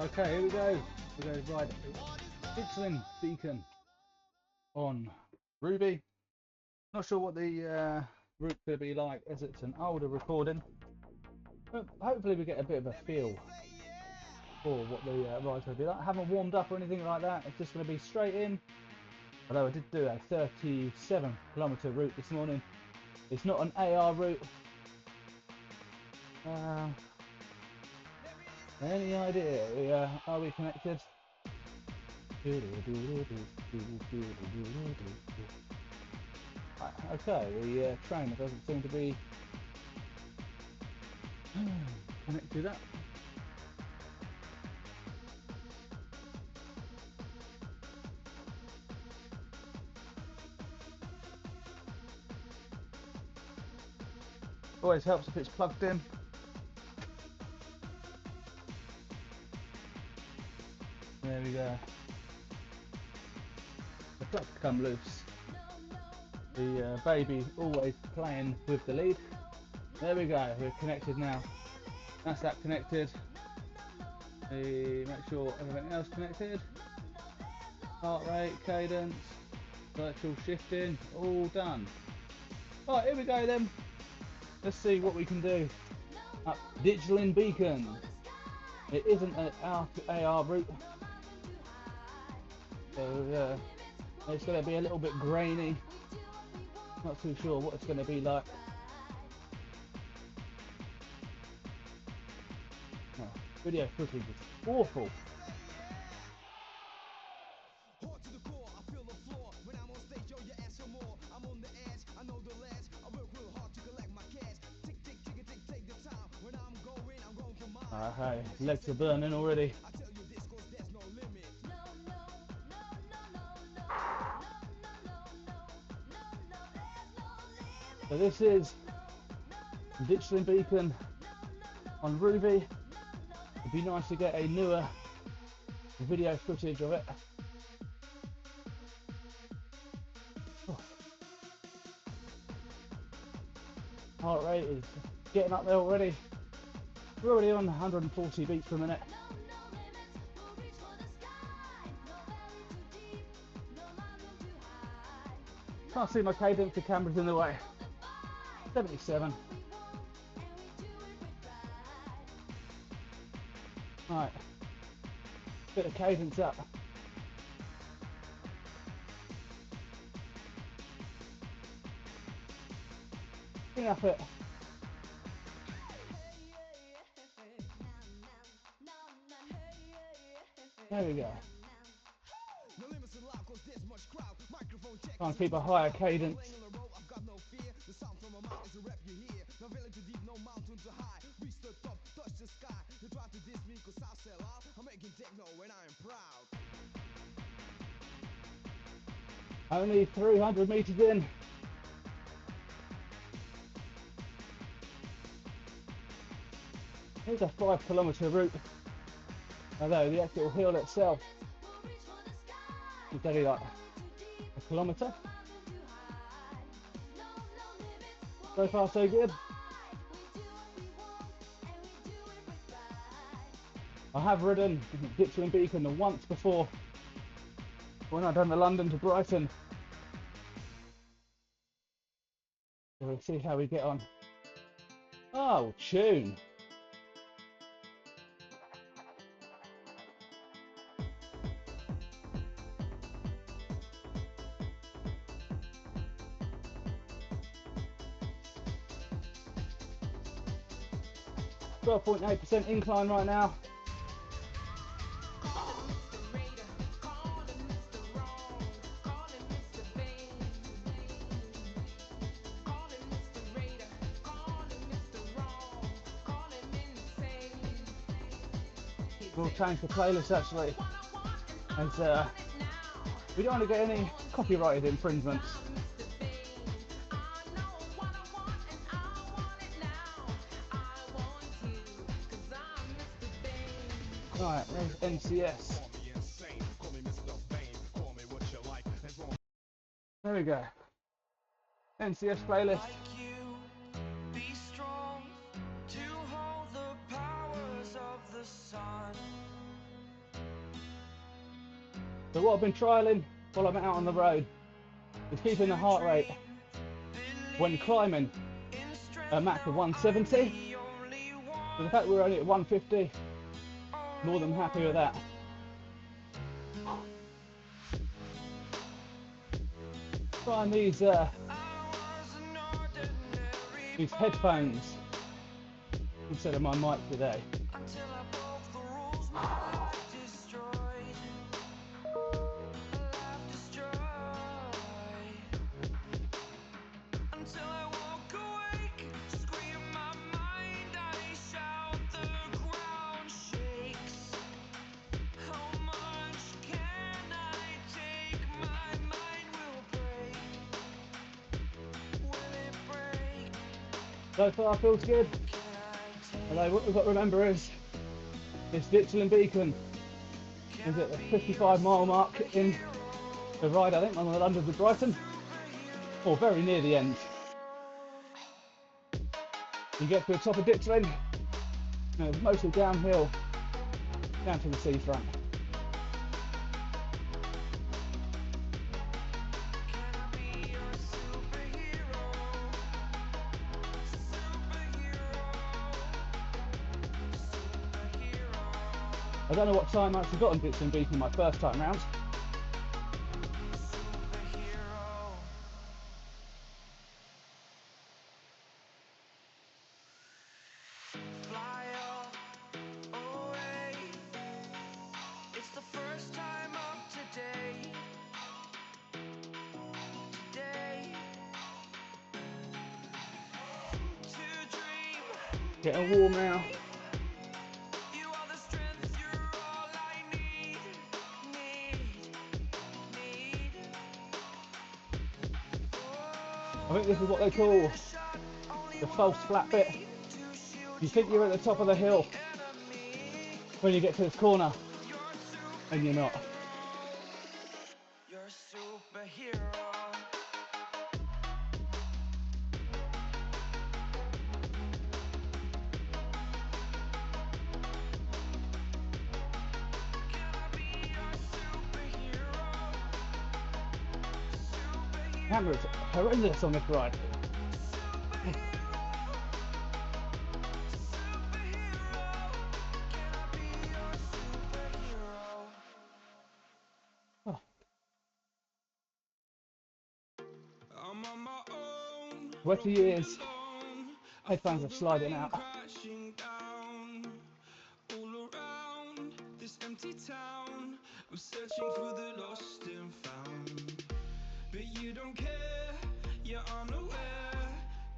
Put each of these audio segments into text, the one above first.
Okay, here we go. We're going to ride Ditchling Beacon on Ruby. Not sure what the route's going to be like as it's an older recording, but hopefully we get a bit of a feel for what the ride's going to be like. I haven't warmed up or anything like that. It's just going to be straight in. Although I did do a 37-kilometer route this morning. It's not an AR route. Any idea? Are we connected? Okay, the trainer doesn't seem to be connected up. Always helps if it's plugged in. There we go. The plug's come loose. The baby always playing with the lead. There we go, we're connected now. That's that connected. Make sure everything else connected. Heart rate, cadence, virtual shifting, all done. Alright, here we go then. Let's see what we can do. Up Ditchling Beacon. It isn't an AR route. So it's going to be a little bit grainy. Not too sure what it's going to be like. Oh, video footage is awful. Hey, legs are burning already. So this is Ditchling Beacon on Rouvy. It'd be nice to get a newer video footage of it. Oh. Heart rate is getting up there already. We're already on 140 beats per minute. Can't see my cadence, the camera's in the way. 77. Right, bit of cadence up. Bring up it. There we go. Try and keep a higher cadence. Only 300 meters in. Here's a 5-kilometer route. Although the actual hill itself is only like a kilometer. So far so good. I have ridden Ditchling Beacon once before when I've done the London to Brighton. So we'll see how we get on. Oh, tune. 12.8% incline right now. We'll change the playlist actually, as we don't want to get any copyrighted infringements. Right, there's NCS. There we go. NCS playlist. Be strong to hold the powers of the sun. So what I've been trialling while I'm out on the road is keeping the heart rate when climbing a max of 170. So the fact we're only at 150, more than happy with that. Trying these headphones instead of my mic today. So far feels good. Although what we've got to remember is this Ditchling Beacon is at the 55-mile mark in the ride. I think I'm on the London to Brighton, or very near the end. You get to the top of Ditchling, and it's mostly downhill down to the seafront. I don't know what time I actually got on Ditchling Beacon my first time round. Getting warm now. I think this is what they call the false flat bit. You think you're at the top of the hill when you get to this corner, and you're not. You're a superhero. Camera's horrendous on this ride. Oh. Wetty ears. Headphones are sliding out. I'm searching for the lost and found, but you don't care, you're unaware.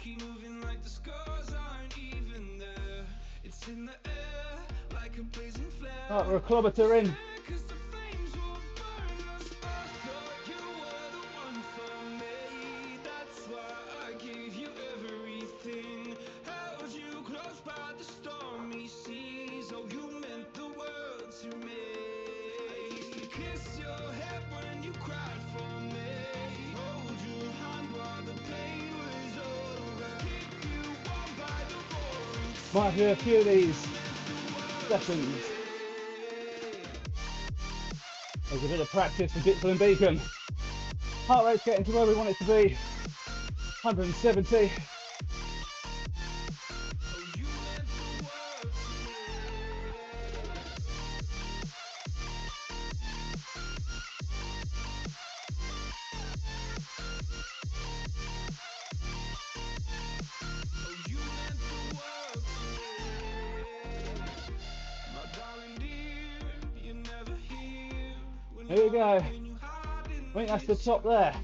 Keep moving like the scars aren't even there. It's in the air like a blazing flare. Right, we're a kilometre in. Might do a few of these sessions. There's a bit of practice for Ditchling Beacon. Heart rate's getting to where we want it to be, 170. Here we go. I think that's the top there.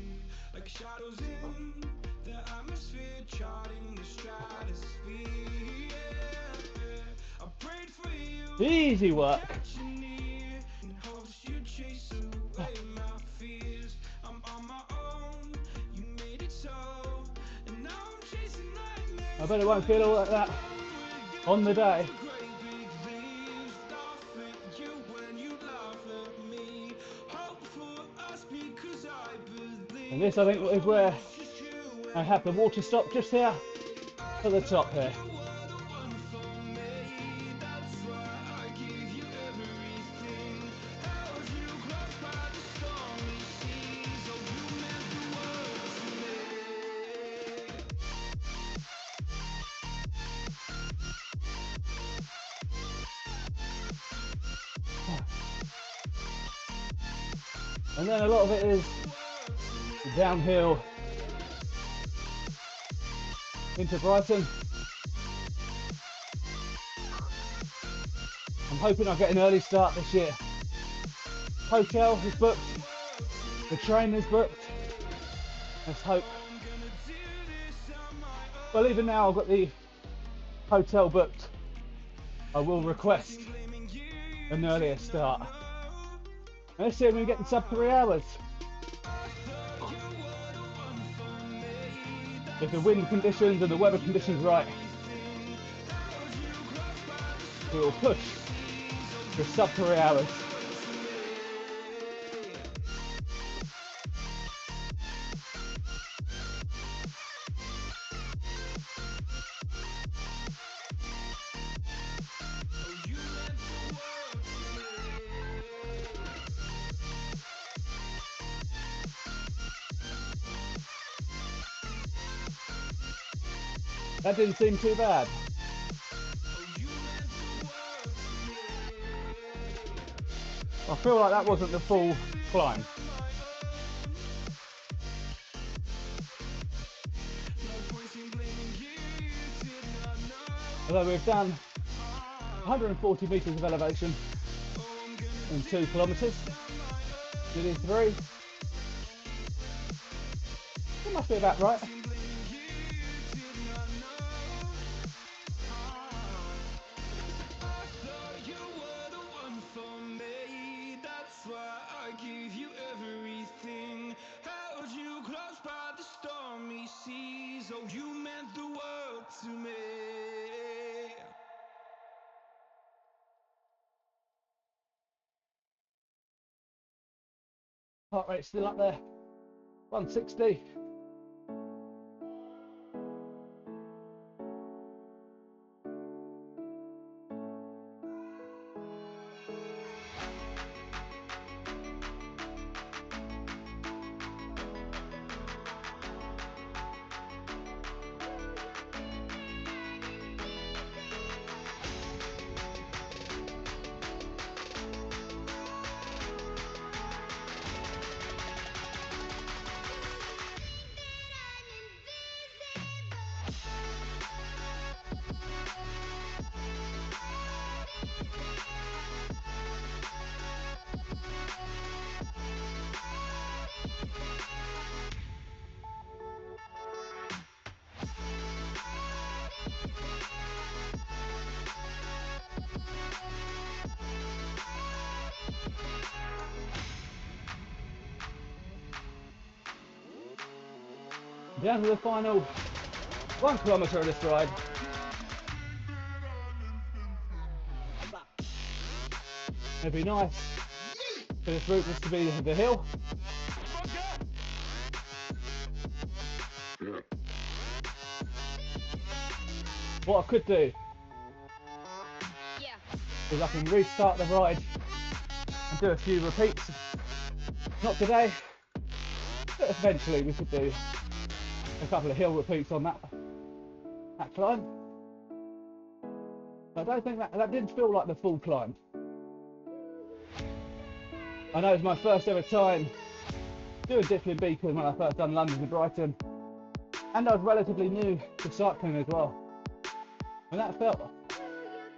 Easy work. I bet it won't feel all like that on the day. And this, I think, is where I have the water stop just here at the top here. And then a lot of it is downhill into Brighton. I'm hoping I'll get an early start this year. Hotel is booked, the train is booked. Let's hope. Well, even now I've got the hotel booked, I will request an earlier start. And let's see if we can get in sub 3 hours. If the wind conditions and the weather conditions right, we will push for sub 3 hours. That didn't seem too bad. I feel like that wasn't the full climb. Although we've done 140 metres of elevation in 2 kilometres, nearly 3. It must be about right. Heart rate's still up there, 160. Down to the final 1 kilometre of this ride. It'd be nice for this route just to be the hill. What I could do is I can restart the ride and do a few repeats. Not today, but eventually we could do a couple of hill repeats on that climb. I don't think that didn't feel like the full climb. I know it's my first ever time doing Ditchling Beacon when I first done London to Brighton, and I was relatively new to cycling as well, and that felt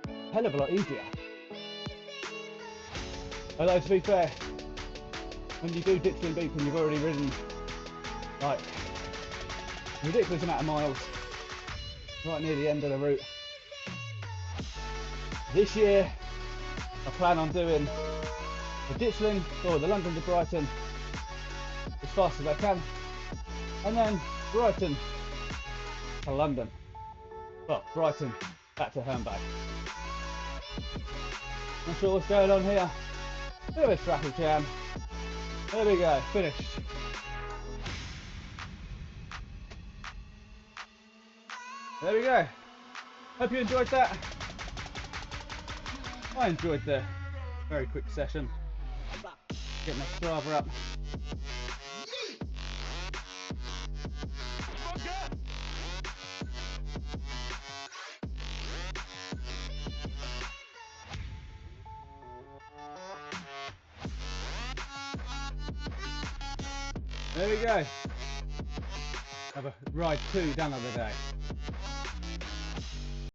a hell of a lot easier. Although to be fair, when you do Ditchling Beacon you've already ridden like a ridiculous amount of miles right near the end of the route. This year I plan on doing the Ditchling or the London to Brighton as fast as I can, and then Brighton to London. Well, Brighton back to Hernbag. Not sure what's going on here. Bit of a traffic jam. There we go, finished. There we go. Hope you enjoyed that. I enjoyed the very quick session. Getting my Strava up. There we go. Have a ride 2 done of the day.